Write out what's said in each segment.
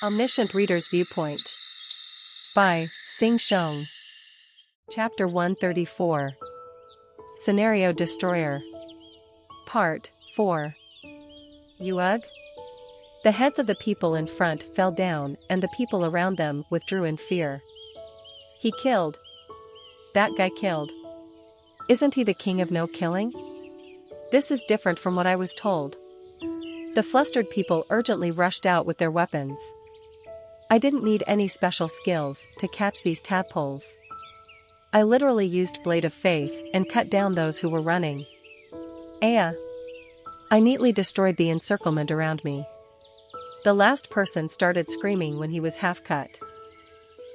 Omniscient Reader's Viewpoint by Sing Shong. Chapter 134. Scenario Destroyer. Part 4. Ugh? The heads of the people in front fell down and the people around them withdrew in fear. He killed. That guy killed. Isn't he the king of no killing? This is different from what I was told. The flustered people urgently rushed out with their weapons. I didn't need any special skills to catch these tadpoles. I literally used Blade of Faith and cut down those who were running. I neatly destroyed the encirclement around me. The last person started screaming when he was half cut.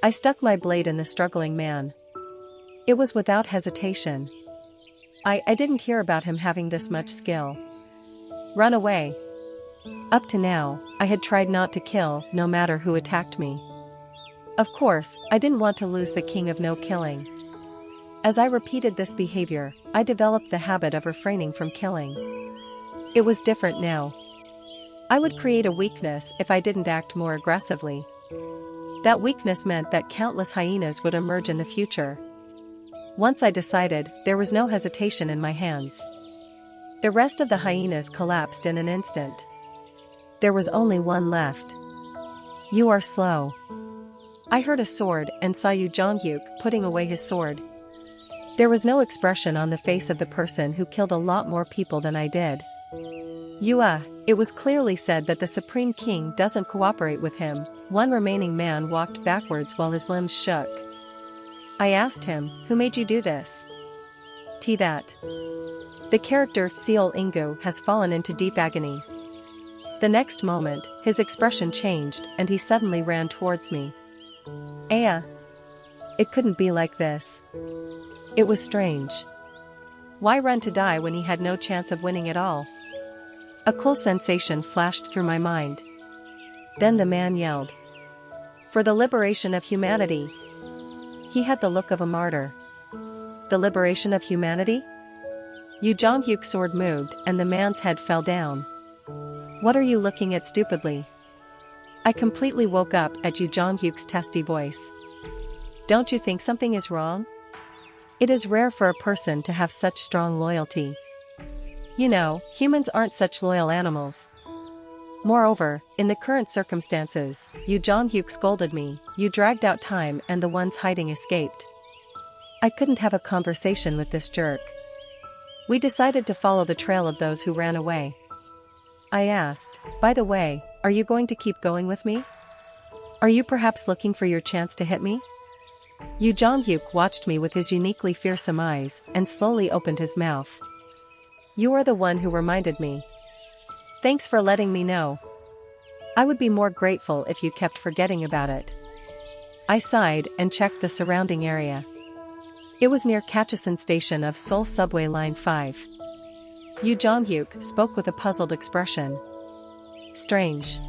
I stuck my blade in the struggling man. It was without hesitation. I didn't hear about him having this much skill. Run away. Up to now, I had tried not to kill, no matter who attacked me. Of course, I didn't want to lose the king of no killing. As I repeated this behavior, I developed the habit of refraining from killing. It was different now. I would create a weakness if I didn't act more aggressively. That weakness meant that countless hyenas would emerge in the future. Once I decided, there was no hesitation in my hands. The rest of the hyenas collapsed in an instant. There was only one left. You are slow. I heard a sword and saw Yu Jongyuk putting away his sword. There was no expression on the face of the person who killed a lot more people than I did. It was clearly said that the Supreme King doesn't cooperate with him. One remaining man walked backwards while his limbs shook. I asked him, "Who made you do this?" That. The character Seol Ingu has fallen into deep agony. The next moment, his expression changed and he suddenly ran towards me. It couldn't be like this. It was strange. Why run to die when he had no chance of winning at all? A cool sensation flashed through my mind. Then the man yelled, "For the liberation of humanity!" He had the look of a martyr. The liberation of humanity? Yu Jongyuk's sword moved and the man's head fell down. What are you looking at stupidly? I completely woke up at Yu Jongyuk's testy voice. Don't you think something is wrong? It is rare for a person to have such strong loyalty. You know, humans aren't such loyal animals. Moreover, in the current circumstances, Yu Jongyuk scolded me, "You dragged out time and the ones hiding escaped." I couldn't have a conversation with this jerk. We decided to follow the trail of those who ran away. I asked, "By the way, are you going to keep going with me? Are you perhaps looking for your chance to hit me?" Yu Jongyuk watched me with his uniquely fearsome eyes and slowly opened his mouth. "You are the one who reminded me. Thanks for letting me know. I would be more grateful if you kept forgetting about it." I sighed and checked the surrounding area. It was near Kacheson Station of Seoul Subway Line 5. Yu Jongyuk spoke with a puzzled expression. Strange.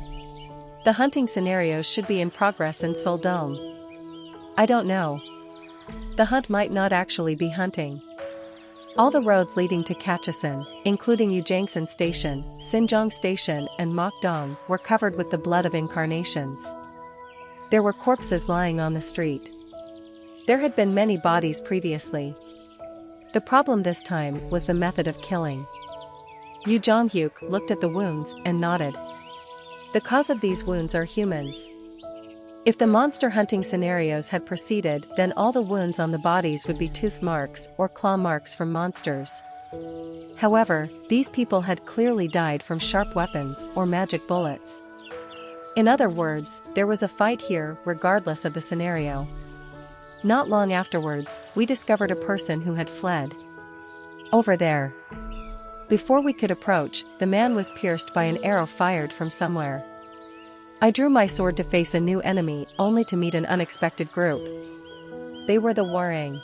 The hunting scenarios should be in progress in Seoul Dome. I don't know. The hunt might not actually be hunting. All the roads leading to Kacheson, including Ujangsan Station, Sinjong Station and Mokdong, were covered with the blood of incarnations. There were corpses lying on the street. There had been many bodies previously. The problem this time was the method of killing. Yu Jongyuk looked at the wounds and nodded. The cause of these wounds are humans. If the monster hunting scenarios had proceeded, then all the wounds on the bodies would be tooth marks or claw marks from monsters. However, these people had clearly died from sharp weapons or magic bullets. In other words, there was a fight here regardless of the scenario. Not long afterwards, we discovered a person who had fled. Over there. Before we could approach, the man was pierced by an arrow fired from somewhere. I drew my sword to face a new enemy only to meet an unexpected group. They were the Warang.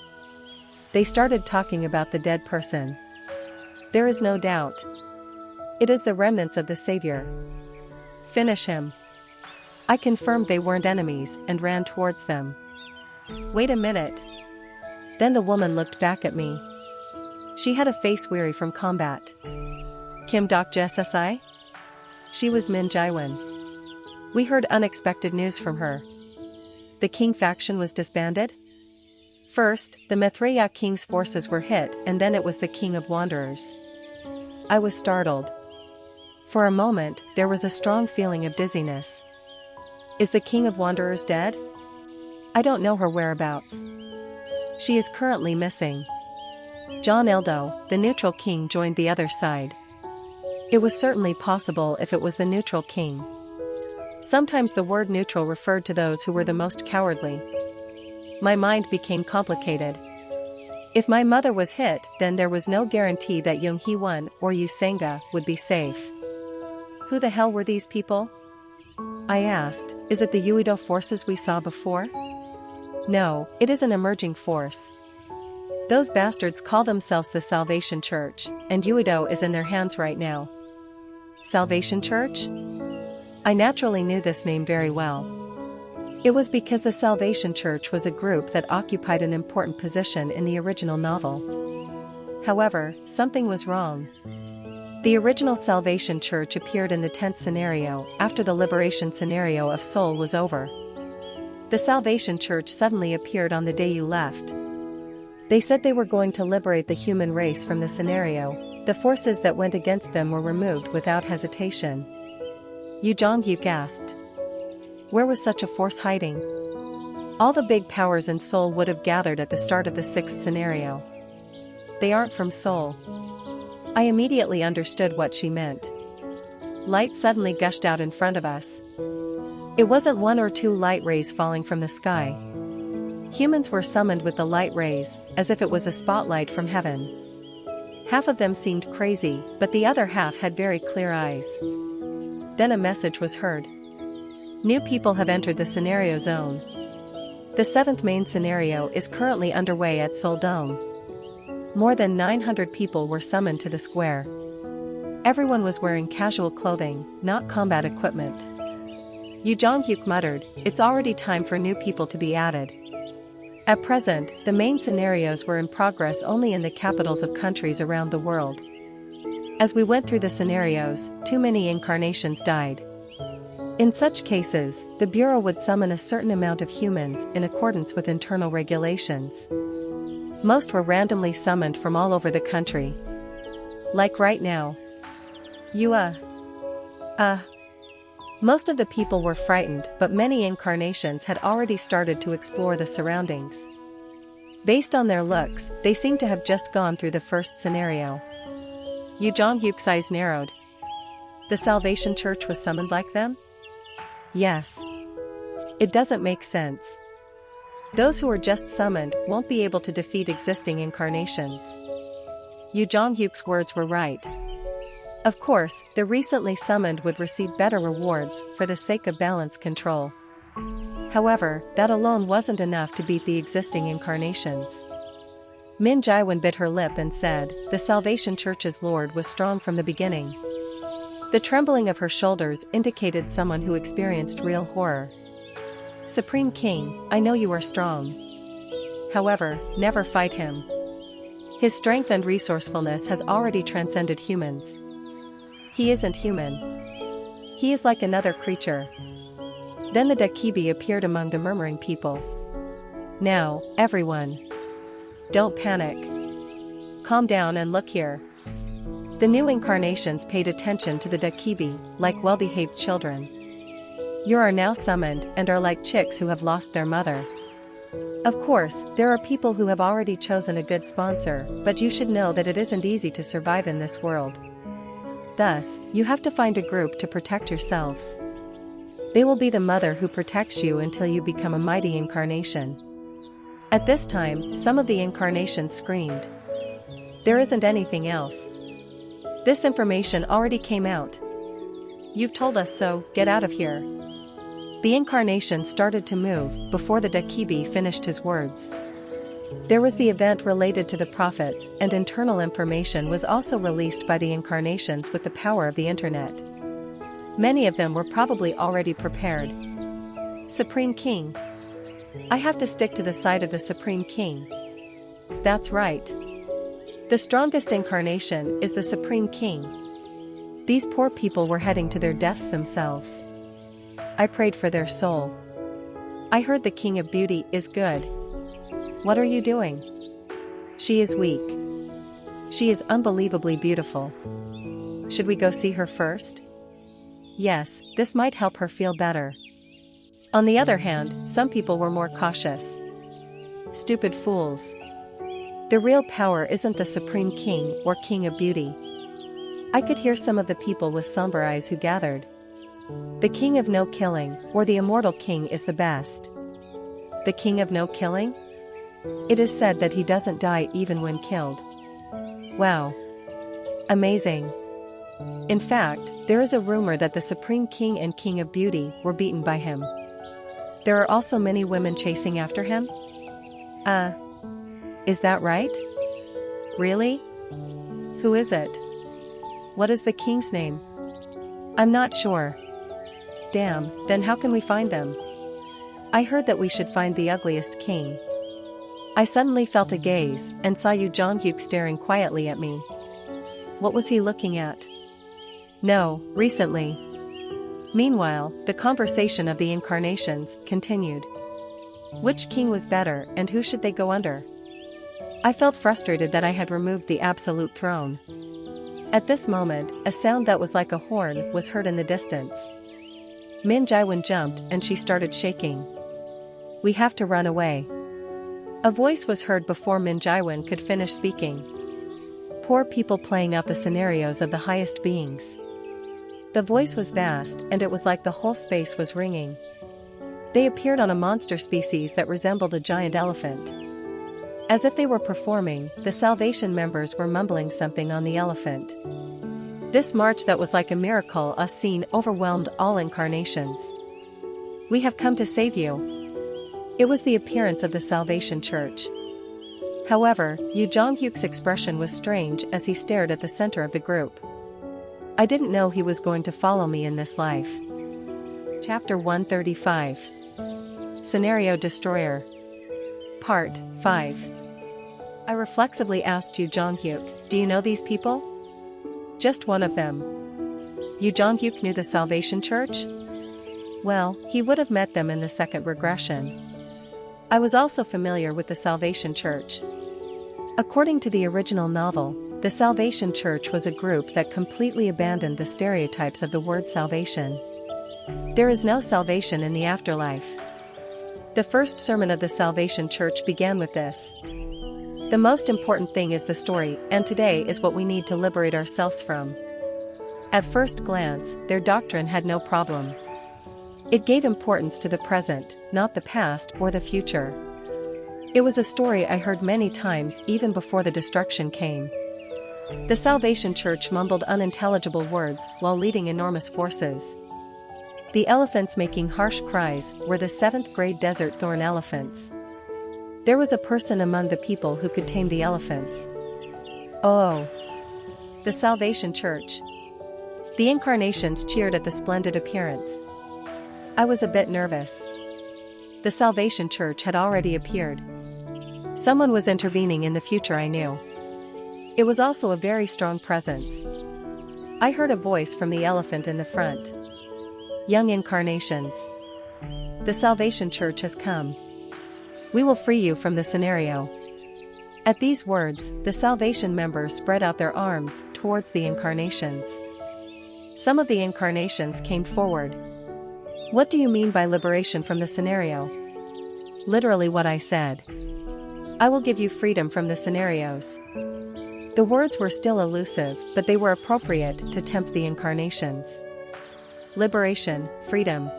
They started talking about the dead person. There is no doubt. It is the remnants of the Savior. Finish him. I confirmed they weren't enemies and ran towards them. Wait a minute. Then the woman looked back at me. She had a face weary from combat. Kim Dok Jessi? She was Min Jaiwan. We heard unexpected news from her. The king faction was disbanded? First, the Mithraea king's forces were hit, and then it was the king of wanderers. I was startled. For a moment, there was a strong feeling of dizziness. Is the king of wanderers dead? I don't know her whereabouts. She is currently missing. John Ildo, the neutral king, joined the other side. It was certainly possible if it was the neutral king. Sometimes the word neutral referred to those who were the most cowardly. My mind became complicated. If my mother was hit, then there was no guarantee that Yonghee-won or Usanga would be safe. Who the hell were these people? I asked. Is it the Uido forces we saw before? No, it is an emerging force. Those bastards call themselves the Salvation Church, and Uido is in their hands right now. Salvation Church? I naturally knew this name very well. It was because the Salvation Church was a group that occupied an important position in the original novel. However, something was wrong. The original Salvation Church appeared in the 10th scenario after the liberation scenario of Seoul was over. The Salvation Church suddenly appeared on the day you left. They said they were going to liberate the human race from the scenario. The forces that went against them were removed without hesitation. Yu Jong-hyuk asked. Where was such a force hiding? All the big powers in Seoul would have gathered at the start of the 6th scenario. They aren't from Seoul. I immediately understood what she meant. Light suddenly gushed out in front of us. It wasn't one or two light rays falling from the sky. Humans were summoned with the light rays, as if it was a spotlight from heaven. Half of them seemed crazy, but the other half had very clear eyes. Then a message was heard. New people have entered the scenario zone. The 7th main scenario is currently underway at Seoul Dome. More than 900 people were summoned to the square. Everyone was wearing casual clothing, not combat equipment. Yu Jong-hyuk muttered, it's already time for new people to be added. At present, the main scenarios were in progress only in the capitals of countries around the world. As we went through the scenarios, too many incarnations died. In such cases, the Bureau would summon a certain amount of humans in accordance with internal regulations. Most were randomly summoned from all over the country. Like right now. Most of the people were frightened, but many incarnations had already started to explore the surroundings. Based on their looks, they seemed to have just gone through the first scenario. Yu Jong-hyuk's eyes narrowed. The Salvation Church was summoned like them? Yes. It doesn't make sense. Those who are just summoned won't be able to defeat existing incarnations. Yu Jong-hyuk's words were right. Of course, the recently summoned would receive better rewards for the sake of balance control. However, that alone wasn't enough to beat the existing incarnations. Min Jaiwan bit her lip and said, the Salvation Church's Lord was strong from the beginning. The trembling of her shoulders indicated someone who experienced real horror. Supreme King, I know you are strong. However, never fight him. His strength and resourcefulness has already transcended humans. He isn't human. He is like another creature. Then the Dakibi appeared among the murmuring people. Now, everyone. Don't panic. Calm down and look here. The new incarnations paid attention to the Dakibi, like well-behaved children. You are now summoned and are like chicks who have lost their mother. Of course, there are people who have already chosen a good sponsor, but you should know that it isn't easy to survive in this world. Thus, you have to find a group to protect yourselves. They will be the mother who protects you until you become a mighty incarnation. At this time, some of the incarnations screamed. There isn't anything else. This information already came out. You've told us so, get out of here. The incarnation started to move before the Dakibi finished his words. There was the event related to the prophets, and internal information was also released by the incarnations with the power of the internet. Many of them were probably already prepared. Supreme King. I have to stick to the side of the Supreme King. That's right. The strongest incarnation is the Supreme King. These poor people were heading to their deaths themselves. I prayed for their soul. I heard the King of Beauty is good. What are you doing? She is weak. She is unbelievably beautiful. Should we go see her first? Yes, this might help her feel better. On the other hand, some people were more cautious. Stupid fools. The real power isn't the supreme king or king of beauty. I could hear some of the people with somber eyes who gathered. The king of no killing, or the immortal king, is the best. The king of no killing? It is said that he doesn't die even when killed. Wow. Amazing. In fact, there is a rumor that the supreme king and king of beauty were beaten by him. There are also many women chasing after him? Is that right? Really? Who is it? What is the king's name? I'm not sure. Damn, then how can we find them? I heard that we should find the ugliest king. I suddenly felt a gaze and saw Yu Jong-hyuk staring quietly at me. What was he looking at? No, recently. Meanwhile, the conversation of the incarnations continued. Which king was better and who should they go under? I felt frustrated that I had removed the absolute throne. At this moment, a sound that was like a horn was heard in the distance. Min Jaiwan jumped and she started shaking. We have to run away. A voice was heard before Min Jaiwan could finish speaking. Poor people playing out the scenarios of the highest beings. The voice was vast and it was like the whole space was ringing. They appeared on a monster species that resembled a giant elephant. As if they were performing, the Salvation members were mumbling something on the elephant. This march that was like a miracle scene overwhelmed all incarnations. We have come to save you. It was the appearance of the Salvation Church. However, Yu Jong-hyuk's expression was strange as he stared at the center of the group. I didn't know he was going to follow me in this life. Chapter 135. Scenario Destroyer. Part 5. I reflexively asked Yu Jong-hyuk, do you know these people? Just one of them. Yu Jong-hyuk knew the Salvation Church? Well, he would have met them in the second regression. I was also familiar with the Salvation Church. According to the original novel, the Salvation Church was a group that completely abandoned the stereotypes of the word salvation. There is no salvation in the afterlife. The first sermon of the Salvation Church began with this. The most important thing is the story, and today is what we need to liberate ourselves from. At first glance, their doctrine had no problem. It gave importance to the present, not the past or the future. It was a story I heard many times even before the destruction came. The Salvation Church mumbled unintelligible words while leading enormous forces. The elephants making harsh cries were the 7th grade desert thorn elephants. There was a person among the people who could tame the elephants. Oh! The Salvation Church. The incarnations cheered at the splendid appearance. I was a bit nervous. The Salvation Church had already appeared. Someone was intervening in the future, I knew. It was also a very strong presence. I heard a voice from the elephant in the front. Young incarnations. The Salvation Church has come. We will free you from the scenario. At these words, the Salvation members spread out their arms towards the incarnations. Some of the incarnations came forward. What do you mean by liberation from the scenario? Literally what I said. I will give you freedom from the scenarios. The words were still elusive, but they were appropriate to tempt the incarnations. Liberation, freedom.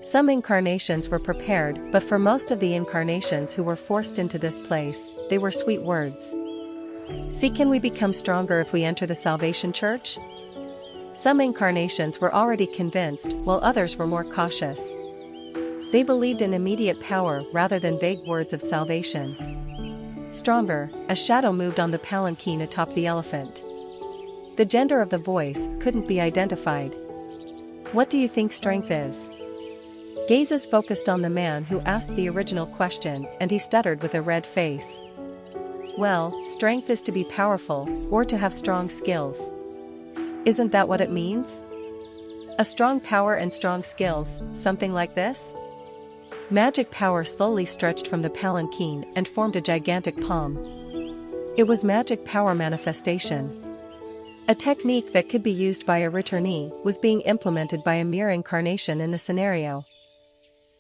Some incarnations were prepared, but for most of the incarnations who were forced into this place, they were sweet words. See, can we become stronger if we enter the Salvation Church? Some incarnations were already convinced, while others were more cautious. They believed in immediate power rather than vague words of salvation. Stronger, a shadow moved on the palanquin atop the elephant. The gender of the voice couldn't be identified. What do you think strength is? Gazes focused on the man who asked the original question, and he stuttered with a red face. Well, strength is to be powerful, or to have strong skills. Isn't that what it means? A strong power and strong skills, something like this? Magic power slowly stretched from the palanquin and formed a gigantic palm. It was magic power manifestation. A technique that could be used by a returnee was being implemented by a mere incarnation in the scenario.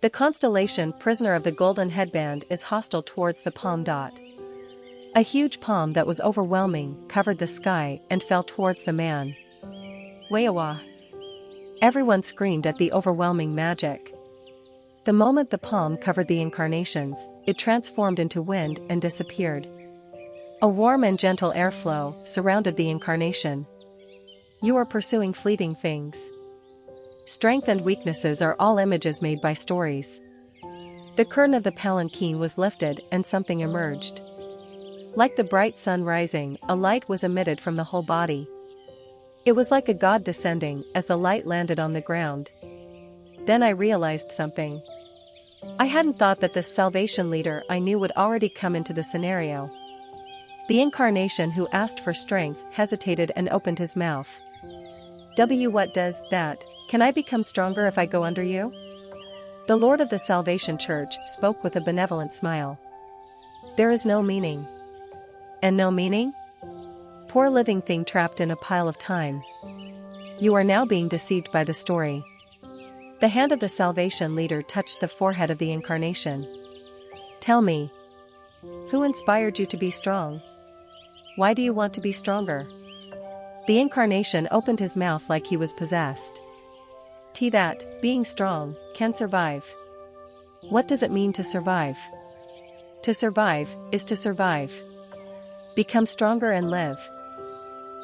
The constellation Prisoner of the Golden Headband is hostile towards the palm dot. A huge palm that was overwhelming covered the sky and fell towards the man. Wayawa! Everyone screamed at the overwhelming magic. The moment the palm covered the incarnations, it transformed into wind and disappeared. A warm and gentle airflow surrounded the incarnation. You are pursuing fleeting things. Strength and weaknesses are all images made by stories. The curtain of the palanquin was lifted and something emerged. Like the bright sun rising, a light was emitted from the whole body. It was like a god descending as the light landed on the ground. Then I realized something. I hadn't thought that this salvation leader I knew would already come into the scenario. The incarnation who asked for strength hesitated and opened his mouth. What does that? Can I become stronger if I go under you? The Lord of the Salvation Church spoke with a benevolent smile. There is no meaning. And no meaning? Poor living thing trapped in a pile of time. You are now being deceived by the story. The hand of the salvation leader touched the forehead of the incarnation. Tell me. Who inspired you to be strong? Why do you want to be stronger? The incarnation opened his mouth like he was possessed. That, being strong, can survive. What does it mean to survive? To survive, is to survive. Become stronger and live.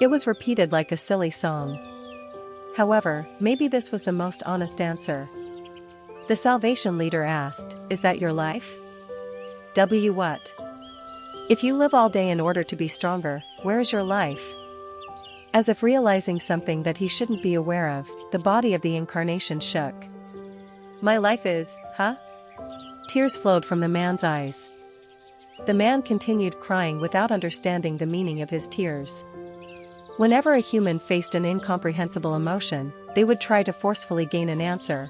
It was repeated like a silly song. However, maybe this was the most honest answer. The salvation leader asked, is that your life? What? If you live all day in order to be stronger, where is your life? As if realizing something that he shouldn't be aware of, the body of the incarnation shook. My life is, huh? Tears flowed from the man's eyes. The man continued crying without understanding the meaning of his tears. Whenever a human faced an incomprehensible emotion, they would try to forcefully gain an answer.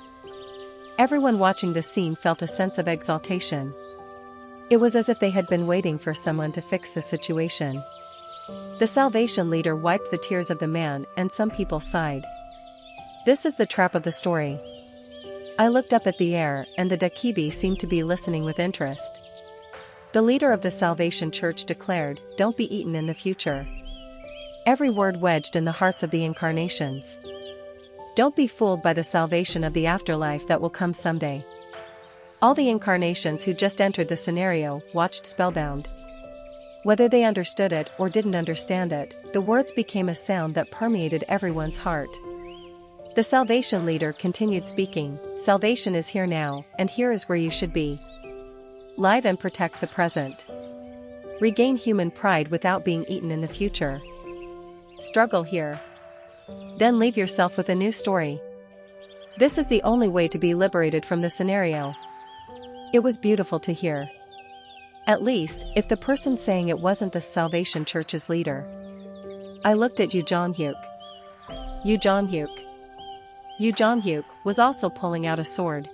Everyone watching the scene felt a sense of exaltation. It was as if they had been waiting for someone to fix the situation. The salvation leader wiped the tears of the man and some people sighed. This is the trap of the story. I looked up at the air and the Dakibi seemed to be listening with interest. The leader of the Salvation Church declared, don't be eaten in the future. Every word wedged in the hearts of the incarnations. Don't be fooled by the salvation of the afterlife that will come someday. All the incarnations who just entered the scenario watched spellbound. Whether they understood it or didn't understand it, the words became a sound that permeated everyone's heart. The salvation leader continued speaking, salvation is here now, and here is where you should be. Live and protect the present. Regain human pride without being eaten in the future. Struggle here. Then leave yourself with a new story. This is the only way to be liberated from the scenario. It was beautiful to hear. At least, if the person saying it wasn't the Salvation Church's leader. I looked at Yu Jong-hyuk. Yu Jong-hyuk was also pulling out a sword.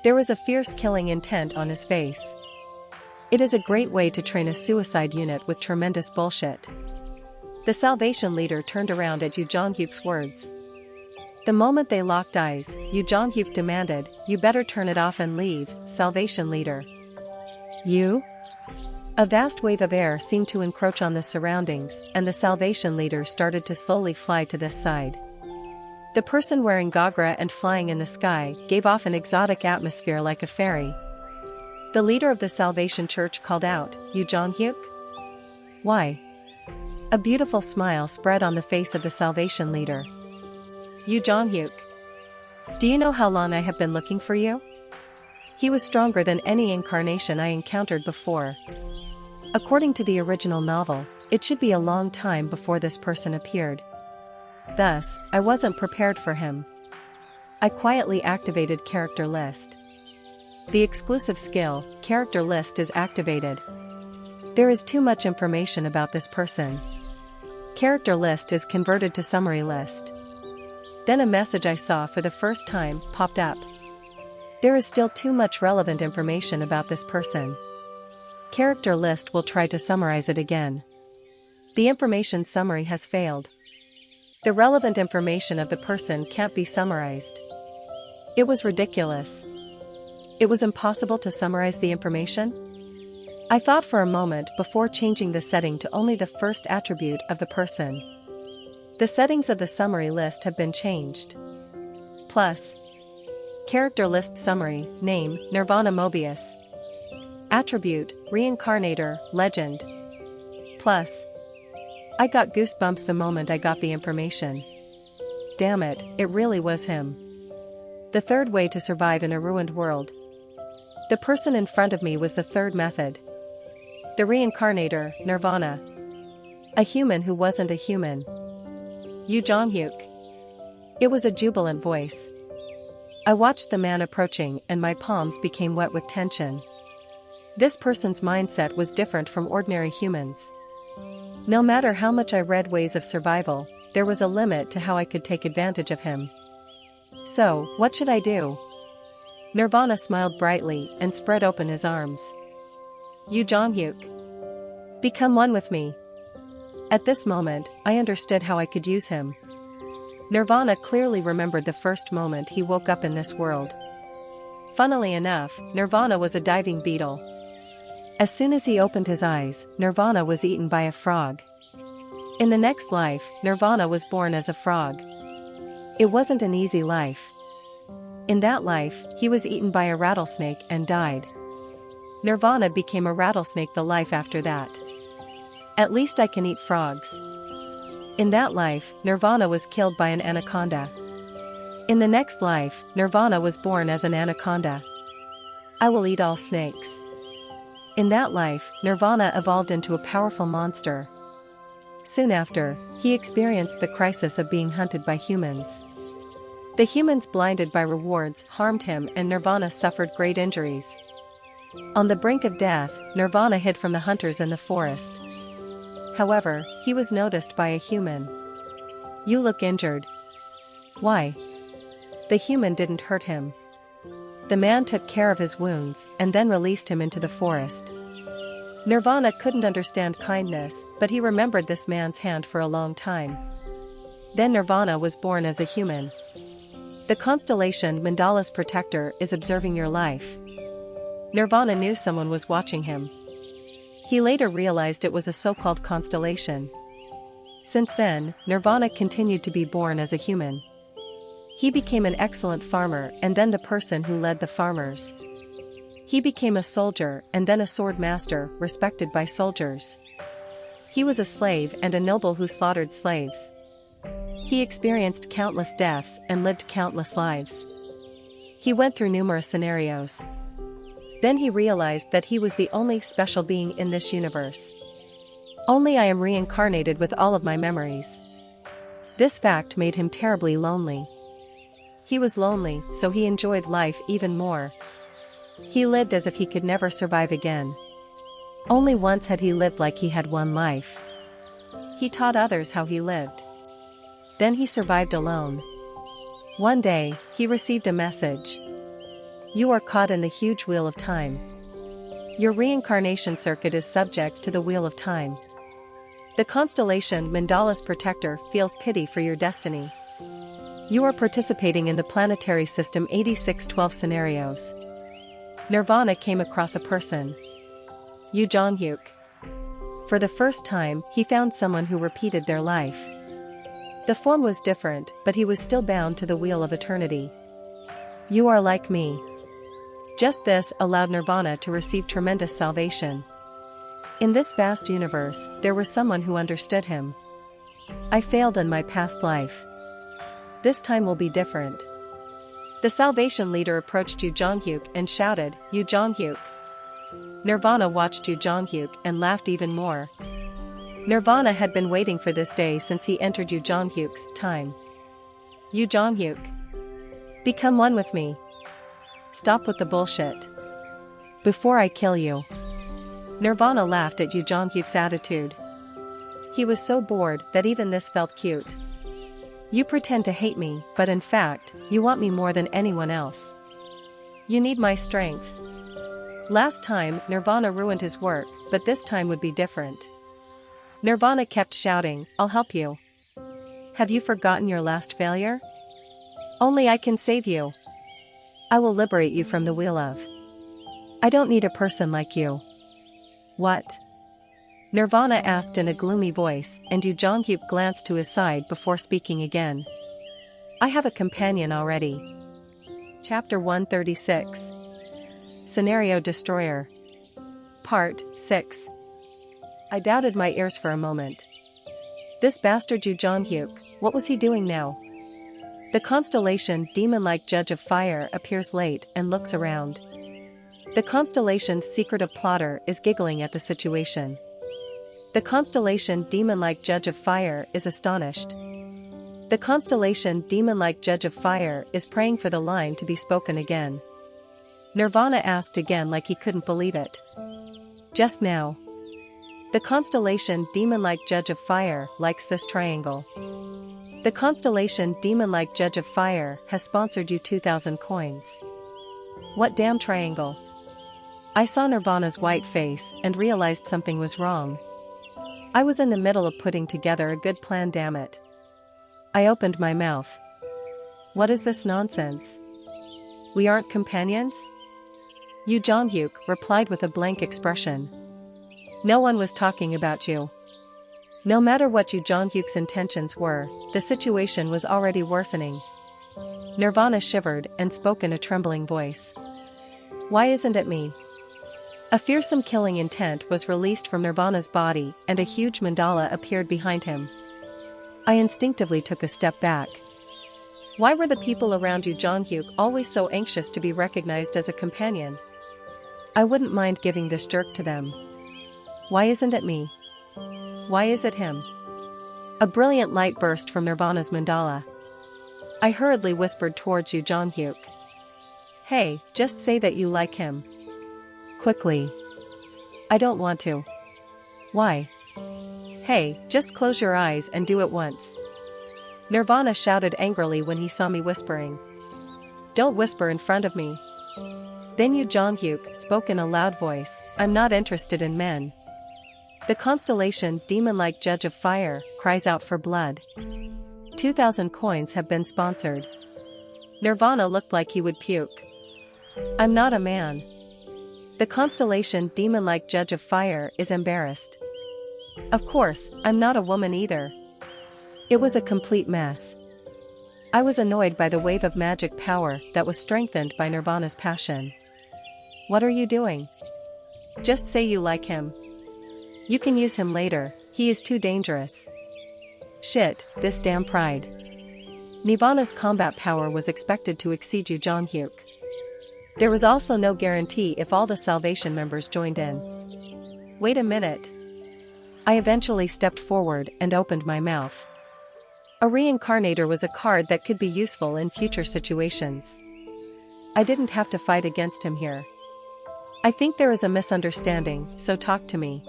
There was a fierce killing intent on his face. It is a great way to train a suicide unit with tremendous bullshit. The salvation leader turned around at Yu Jong-hyuk's words. The moment they locked eyes, Yu Jong-hyuk demanded, you better turn it off and leave, salvation leader. You? A vast wave of air seemed to encroach on the surroundings, and the salvation leader started to slowly fly to this side. The person wearing gagra and flying in the sky gave off an exotic atmosphere like a fairy. The leader of the Salvation Church called out, Yu Jong-hyuk? Why? A beautiful smile spread on the face of the salvation leader. Yu Jong-hyuk. Do you know how long I have been looking for you? He was stronger than any incarnation I encountered before. According to the original novel, it should be a long time before this person appeared. Thus, I wasn't prepared for him. I quietly activated Character List. The exclusive skill, Character List, is activated. There is too much information about this person. Character List is converted to Summary List. Then a message I saw for the first time popped up. There is still too much relevant information about this person. Character list will try to summarize it again. The information summary has failed. The relevant information of the person can't be summarized. It was ridiculous. It was impossible to summarize the information? I thought for a moment before changing the setting to only the first attribute of the person. The settings of the summary list have been changed. Plus. Character list summary, name, Nirvana Mobius. Attribute, reincarnator, legend. Plus. I got goosebumps the moment I got the information. Damn it, it really was him. The third way to survive in a ruined world. The person in front of me was the third method. The reincarnator, Nirvana. A human who wasn't a human. Yu Jong-hyuk. It was a jubilant voice. I watched the man approaching and my palms became wet with tension. This person's mindset was different from ordinary humans. No matter how much I read Ways of Survival, there was a limit to how I could take advantage of him. So, what should I do? Nirvana smiled brightly and spread open his arms. Yu Jong-hyuk. Become one with me. At this moment, I understood how I could use him. Nirvana clearly remembered the first moment he woke up in this world. Funnily enough, Nirvana was a diving beetle. As soon as he opened his eyes, Nirvana was eaten by a frog. In the next life, Nirvana was born as a frog. It wasn't an easy life. In that life, he was eaten by a rattlesnake and died. Nirvana became a rattlesnake the life after that. At least I can eat frogs. In that life, Nirvana was killed by an anaconda. In the next life, Nirvana was born as an anaconda. I will eat all snakes. In that life, Nirvana evolved into a powerful monster. Soon after, he experienced the crisis of being hunted by humans. The humans, blinded by rewards, harmed him and Nirvana suffered great injuries. On the brink of death, Nirvana hid from the hunters in the forest. However, he was noticed by a human. You look injured. Why? The human didn't hurt him. The man took care of his wounds and then released him into the forest. Nirvana couldn't understand kindness, but he remembered this man's hand for a long time. Then Nirvana was born as a human. The constellation Mandala's protector is observing your life. Nirvana knew someone was watching him. He later realized it was a so-called constellation. Since then, Nirvana continued to be born as a human. He became an excellent farmer and then the person who led the farmers. He became a soldier and then a sword master, respected by soldiers. He was a slave and a noble who slaughtered slaves. He experienced countless deaths and lived countless lives. He went through numerous scenarios. Then he realized that he was the only special being in this universe. Only I am reincarnated with all of my memories. This fact made him terribly lonely. He was lonely, so he enjoyed life even more. He lived as if he could never survive again. Only once had he lived like he had one life. He taught others how he lived. Then he survived alone. One day, he received a message. You are caught in the huge wheel of time. Your reincarnation circuit is subject to the wheel of time. The constellation Mandala's protector feels pity for your destiny. You are participating in the planetary system 8612 scenarios. Nirvana came across a person. Yu Jong-hyuk. For the first time, he found someone who repeated their life. The form was different, but he was still bound to the wheel of eternity. You are like me. Just this allowed Nirvana to receive tremendous salvation. In this vast universe, there was someone who understood him. I failed in my past life. This time will be different. The salvation leader approached Yu Jong-hyuk and shouted, Yu Jong-hyuk. Nirvana watched Yu Jong-hyuk and laughed even more. Nirvana had been waiting for this day since he entered Yu Jong-hyuk's time. Yu Jong-hyuk. Become one with me. Stop with the bullshit. Before I kill you. Nirvana laughed at Yu Jong-hyuk's attitude. He was so bored that even this felt cute. You pretend to hate me, but in fact, you want me more than anyone else. You need my strength. Last time, Nirvana ruined his work, but this time would be different. Nirvana kept shouting, I'll help you. Have you forgotten your last failure? Only I can save you. I will liberate you from the wheel of. I don't need a person like you. What? Nirvana asked in a gloomy voice, and Yu Jonghyuk glanced to his side before speaking again. I have a companion already. Chapter 136. Scenario Destroyer. Part 6. I doubted my ears for a moment. This bastard Yu Jonghyuk, what was he doing now? The constellation demon-like judge of fire appears late and looks around. The constellation's secretive plotter is giggling at the situation. The constellation demon-like judge of fire is astonished. The constellation demon-like judge of fire is praying for the line to be spoken again. Nirvana asked again like he couldn't believe it. Just now. The constellation demon-like judge of fire likes this triangle. The constellation demon-like judge of fire has sponsored you 2,000 coins. What damn triangle? I saw Nirvana's white face and realized something was wrong. I was in the middle of putting together a good plan, damn it. I opened my mouth. What is this nonsense? We aren't companions? Yu Jonghyuk replied with a blank expression. No one was talking about you. No matter what Yu Jonghyuk's intentions were, the situation was already worsening. Nirvana shivered and spoke in a trembling voice. Why isn't it me? A fearsome killing intent was released from Nirvana's body and a huge mandala appeared behind him. I instinctively took a step back. Why were the people around Yu Jonghyuk always so anxious to be recognized as a companion? I wouldn't mind giving this jerk to them. Why isn't it me? Why is it him? A brilliant light burst from Nirvana's mandala. I hurriedly whispered towards Yu Jonghyuk. Hey, just say that you like him. Quickly. I don't want to. Why? Hey, just close your eyes and do it once. Nirvana shouted angrily when he saw me whispering. Don't whisper in front of me. Then Yu Jonghyuk spoke in a loud voice, I'm not interested in men. The constellation demon-like judge of fire cries out for blood. 2,000 coins have been sponsored. Nirvana looked like he would puke. I'm not a man. The constellation demon-like judge of fire is embarrassed. Of course, I'm not a woman either. It was a complete mess. I was annoyed by the wave of magic power that was strengthened by Nirvana's passion. What are you doing? Just say you like him. You can use him later, he is too dangerous. Shit, this damn pride. Nirvana's combat power was expected to exceed Yu Jonghyuk. There was also no guarantee if all the Salvation members joined in. Wait a minute. I eventually stepped forward and opened my mouth. A reincarnator was a card that could be useful in future situations. I didn't have to fight against him here. I think there is a misunderstanding, so talk to me.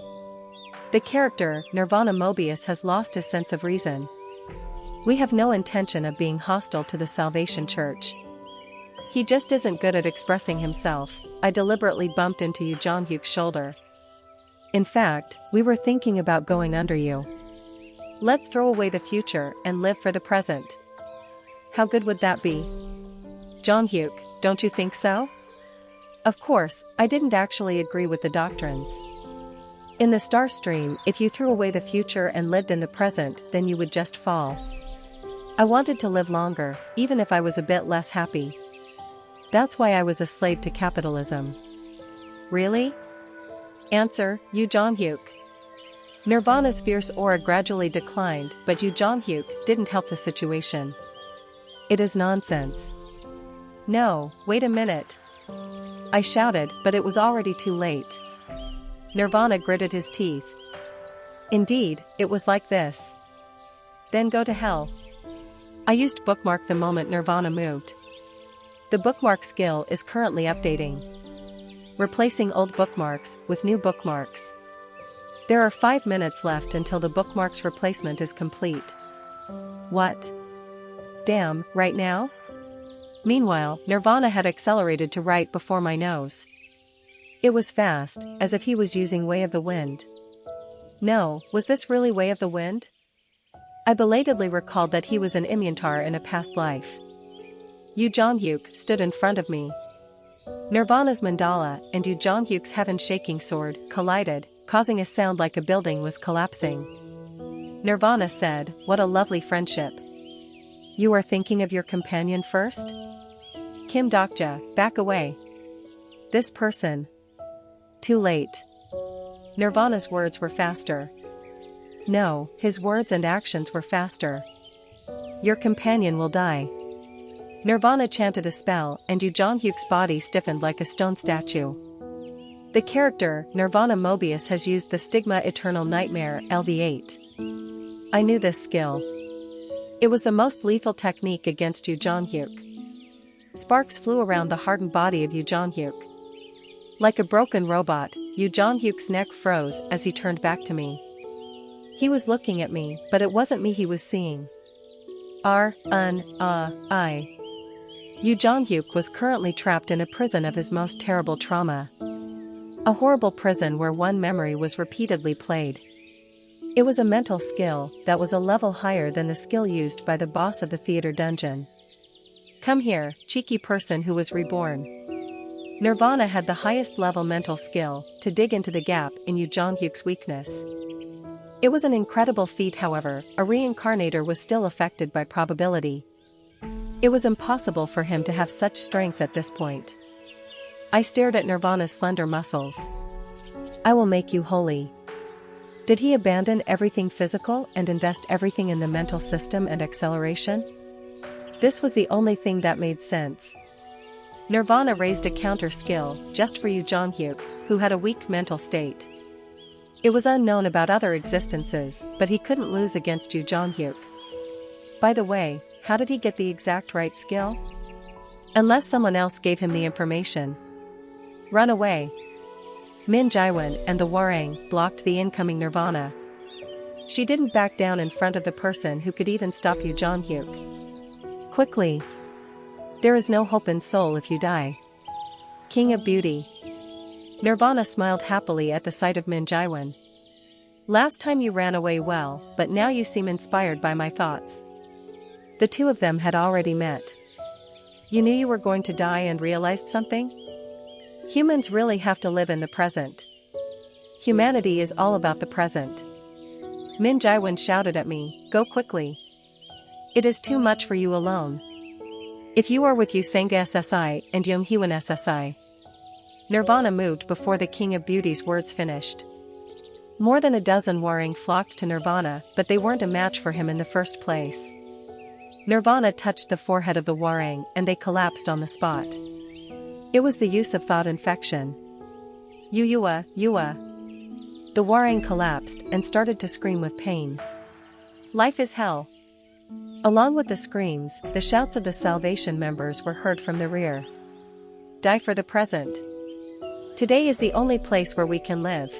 The character, Nirvana Mobius, has lost his sense of reason. We have no intention of being hostile to the Salvation Church. He just isn't good at expressing himself. I deliberately bumped into Yu Jonghyuk's shoulder. In fact, we were thinking about going under you. Let's throw away the future and live for the present. How good would that be? Jonghyuk, don't you think so? Of course, I didn't actually agree with the doctrines. In the star stream, if you threw away the future and lived in the present, then you would just fall. I wanted to live longer, even if I was a bit less happy. That's why I was a slave to capitalism. Really? Answer, Yu Jonghyuk. Nirvana's fierce aura gradually declined, but Yu Jonghyuk didn't help the situation. It is nonsense. No, wait a minute. I shouted, but it was already too late. Nirvana gritted his teeth. Indeed, it was like this. Then go to hell. I used bookmark the moment Nirvana moved. The bookmark skill is currently updating. Replacing old bookmarks with new bookmarks. There are 5 minutes left until the bookmark's replacement is complete. What? Damn, right now? Meanwhile, Nirvana had accelerated to right before my nose. It was fast, as if he was using Way of the Wind. No, was this really Way of the Wind? I belatedly recalled that he was an Imyantar in a past life. Yu Jonghyuk stood in front of me. Nirvana's mandala and Yu Jonghyuk's heaven-shaking sword collided, causing a sound like a building was collapsing. Nirvana said, "What a lovely friendship. You are thinking of your companion first? Kim Dokja, back away. This person." Too late. Nirvana's words were faster. No, his words and actions were faster. Your companion will die. Nirvana chanted a spell and Yu Jonghyuk's body stiffened like a stone statue. The character, Nirvana Mobius, has used the Stigma Eternal Nightmare LV8. I knew this skill. It was the most lethal technique against Yu Jonghyuk. Sparks flew around the hardened body of Yu Jonghyuk. Like a broken robot, Yu Jonghyuk's neck froze as he turned back to me. He was looking at me, but it wasn't me he was seeing. I. Yu Jonghyuk was currently trapped in a prison of his most terrible trauma. A horrible prison where one memory was repeatedly played. It was a mental skill that was a level higher than the skill used by the boss of the theater dungeon. Come here, cheeky person who was reborn. Nirvana had the highest level mental skill to dig into the gap in Yu Jonghyuk's weakness. It was an incredible feat, however, a reincarnator was still affected by probability. It was impossible for him to have such strength at this point. I stared at Nirvana's slender muscles. I will make you holy. Did he abandon everything physical and invest everything in the mental system and acceleration? This was the only thing that made sense. Nirvana raised a counter skill just for Yu Jonghyuk, who had a weak mental state. It was unknown about other existences, but he couldn't lose against Yu Jonghyuk. By the way, how did he get the exact right skill? Unless someone else gave him the information. Run away. Min Jaiwan and the Warang blocked the incoming Nirvana. She didn't back down in front of the person who could even stop Yu Jonghyuk. Quickly. There is no hope in Seoul if you die. King of Beauty. Nirvana smiled happily at the sight of Min Jaiwan. Last time you ran away well, but now you seem inspired by my thoughts. The two of them had already met. You knew you were going to die and realized something? Humans really have to live in the present. Humanity is all about the present. Min Jaiwan shouted at me, go quickly. It is too much for you alone. If you are with Usanga SSI and Yonghyun SSI. Nirvana moved before the King of Beauty's words finished. More than a dozen Warang flocked to Nirvana, but they weren't a match for him in the first place. Nirvana touched the forehead of the Warang and they collapsed on the spot. It was the use of thought infection. Yua. The Warang collapsed and started to scream with pain. Life is hell. Along with the screams, the shouts of the Salvation members were heard from the rear. Die for the present. Today is the only place where we can live.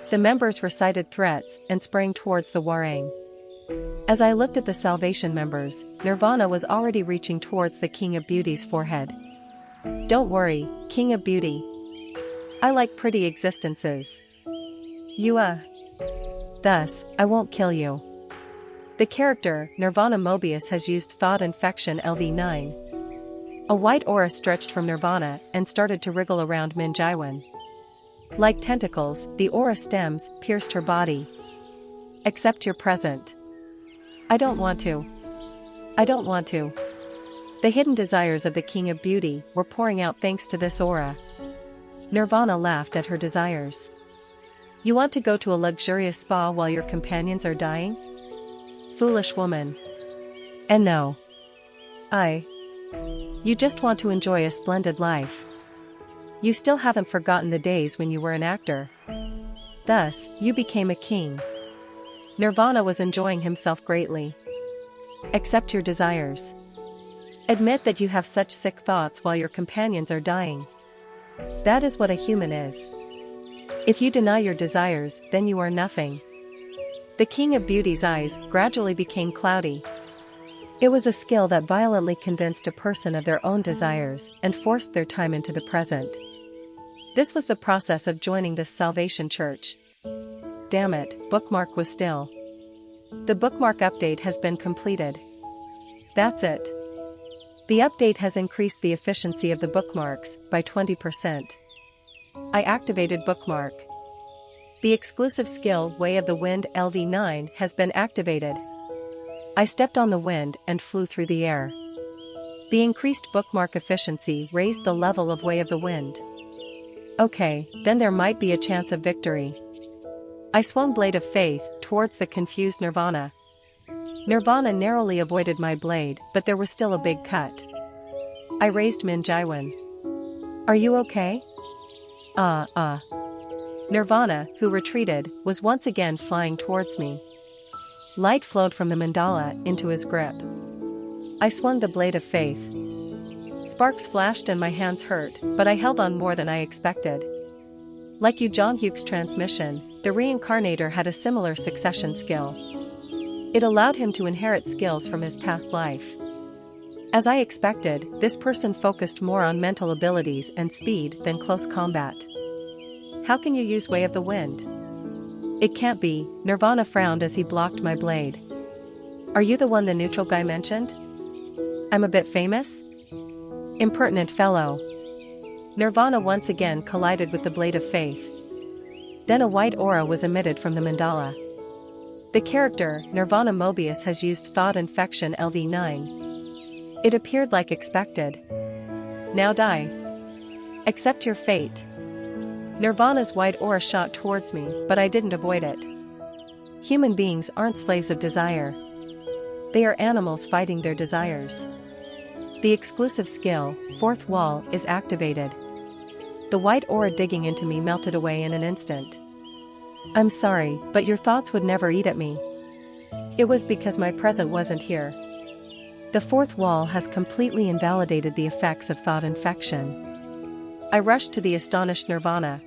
The members recited threats and sprang towards the Warang. As I looked at the Salvation members, Nirvana was already reaching towards the King of Beauty's forehead. Don't worry, King of Beauty. I like pretty existences. Thus, I won't kill you. The character, Nirvana Mobius, has used Thought Infection LV9. A white aura stretched from Nirvana and started to wriggle around Min Jaiwan. Like tentacles, the aura stems pierced her body. Accept your present. I don't want to. The hidden desires of the King of Beauty were pouring out thanks to this aura. Nirvana laughed at her desires. You want to go to a luxurious spa while your companions are dying? Foolish woman. And no. You just want to enjoy a splendid life. You still haven't forgotten the days when you were an actor. Thus, you became a king. Nirvana was enjoying himself greatly. Accept your desires. Admit that you have such sick thoughts while your companions are dying. That is what a human is. If you deny your desires, then you are nothing. The King of Beauty's eyes gradually became cloudy. It was a skill that violently convinced a person of their own desires and forced their time into the present. This was the process of joining the Salvation Church. Damn it, bookmark was still. The bookmark update has been completed. That's it. The update has increased the efficiency of the bookmarks by 20%. I activated bookmark. The exclusive skill Way of the Wind LV9 has been activated. I stepped on the wind and flew through the air. The increased bookmark efficiency raised the level of Way of the Wind. Okay, then there might be a chance of victory. I swung Blade of Faith towards the confused Nirvana. Nirvana narrowly avoided my blade, but there was still a big cut. I raised Min Jaiwan. Are you okay? Nirvana, who retreated, was once again flying towards me. Light flowed from the mandala into his grip. I swung the Blade of Faith. Sparks flashed and my hands hurt, but I held on more than I expected. Like Yu Jonghyuk's transmission, the reincarnator had a similar succession skill. It allowed him to inherit skills from his past life. As I expected, this person focused more on mental abilities and speed than close combat. How can you use Way of the Wind? It can't be, Nirvana frowned as he blocked my blade. Are you the one the neutral guy mentioned? I'm a bit famous? Impertinent fellow. Nirvana once again collided with the Blade of Faith. Then a white aura was emitted from the mandala. The character, Nirvana Mobius, has used Thought Infection LV9. It appeared like expected. Now die. Accept your fate. Nirvana's white aura shot towards me, but I didn't avoid it. Human beings aren't slaves of desire. They are animals fighting their desires. The exclusive skill, Fourth Wall, is activated. The white aura digging into me melted away in an instant. I'm sorry, but your thoughts would never eat at me. It was because my present wasn't here. The fourth wall has completely invalidated the effects of thought infection. I rushed to the astonished Nirvana.